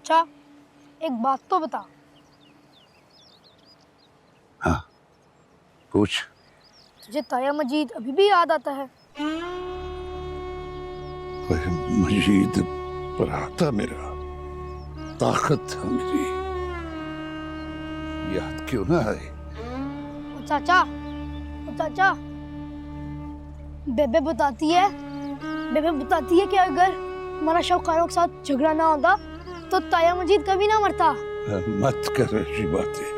चाचा एक बात तो बता। हाँ पूछ। तुझे ताया मजीद अभी भी याद आता है? मजीद पराता मेरा, ताकत था मेरी, याद क्यों ना आए? ओ चाचा बेबे बताती है कि अगर हमारा शौकारों के साथ झगड़ा ना होता तो ताया मजीद कभी ना मरता। मत कर ऐसी बातें,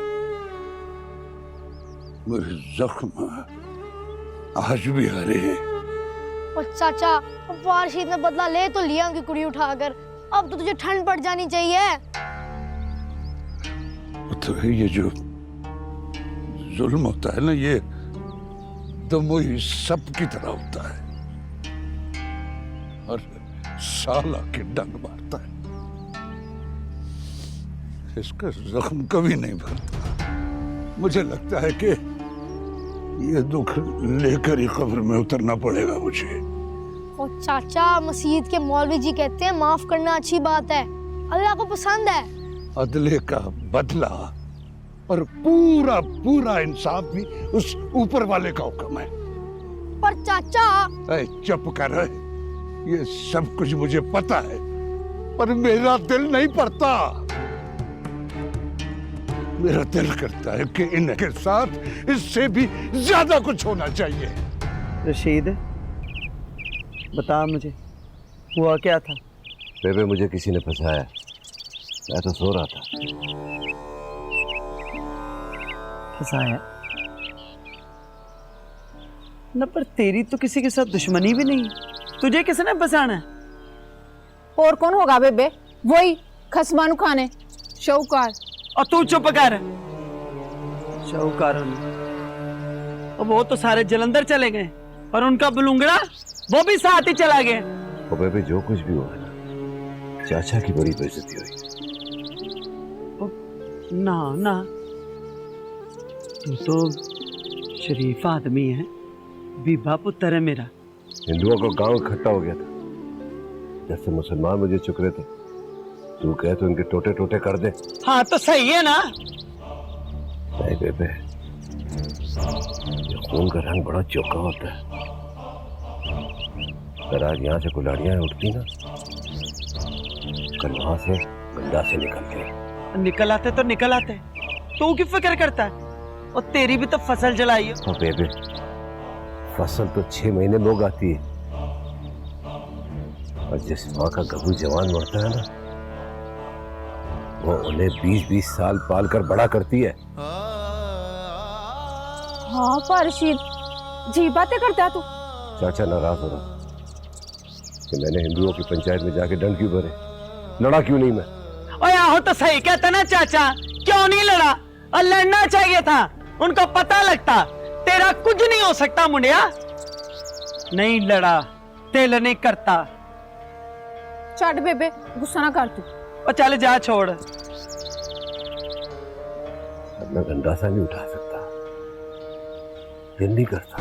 मेरे जख्म आज भी हरे हैं। और चाचा वारशीद ने बदला ले तो लिया उनकी कुड़ी उठाकर, अब तो तुझे ठंड पड़ जानी चाहिए। तो ये जो जुल्म होता है ना, ये दमोई सब की तरह होता है और साला के डंग मारता है, इसका जख्म कभी नहीं भरता। मुझे लगता है कि ये दुख लेकर ही कब्र में उतरना पड़ेगा मुझे। और चाचा मसीद के मौलवी जी कहते हैं माफ करना अच्छी बात है, अल्लाह को पसंद है। अदले का बदला और पूरा पूरा इंसाफ भी उस ऊपर वाले का हुक्म है। पर चाचा चुप कर, ये सब कुछ मुझे पता है, पर मेरा दिल नहीं पड़ता। मेरा दिल करता है कि इनके साथ इससे भी ज्यादा कुछ होना चाहिए। रशीद बता मुझे हुआ क्या था? बेबे मुझे किसी ने फंसाया, मैं तो सो रहा था। फंसाया न, पर तेरी तो किसी के साथ दुश्मनी भी नहीं, तुझे किसने फंसाना है? और कौन होगा बेबे? वही खसमानू खाने शौकार। और तू चुप कर। शौकार और वो तो सारे जलंधर चले गए और उनका बुलुंगड़ा वो भी साथ ही चला गया। वो बेबे जो कुछ भी हुआ ना, चाचा की बड़ी बेइज्जती हुई। ना ना, तू तो शरीफ आदमी है, बीबा पुत्र है मेरा। हिंदुओं का गांव इकट्ठा हो गया था, जैसे मुसलमान मुझे चुक रहे थे, तू कहे तो इनके टोटे टोटे कर दे। हाँ तो सही है ना? नहीं बेबे, ये खून का रंग बड़ा चौका होता है। अगर आज यहाँ से कुल्हाड़ियां उठती ना, कल वहां से गंदा से निकलते। निकल आते तो निकल आते, तू की फिक्र करता है? और तेरी भी तो फसल जलाई है। हाँ बेबे, फसल तो 6 महीने में उगाती है, और जिस माँ का गबू जवान मरता है ना, वो उन्हें 20-20 साल पाल कर बड़ा करती है। हाँ पारशीद जी बातें करता तू। चाचा नाराज हो रहा कि मैंने हिंदुओं की पंचायत में जाके डंड क्यों भरे, लड़ा क्यों नहीं मैं? ओए आहो तो सही कहता ना चाचा, क्यों नहीं लड़ा? और लड़ना चाहिए था, उनको पता लगता तेरा कुछ नहीं हो सकता मुंडिया। नहीं लड़ा, दिल नहीं करता। चढ़ बेबे गुस्सा ना कर तू। और चल जा छोड़। अब मैं गंदा सा नहीं उठा सकता, दिल नहीं करता।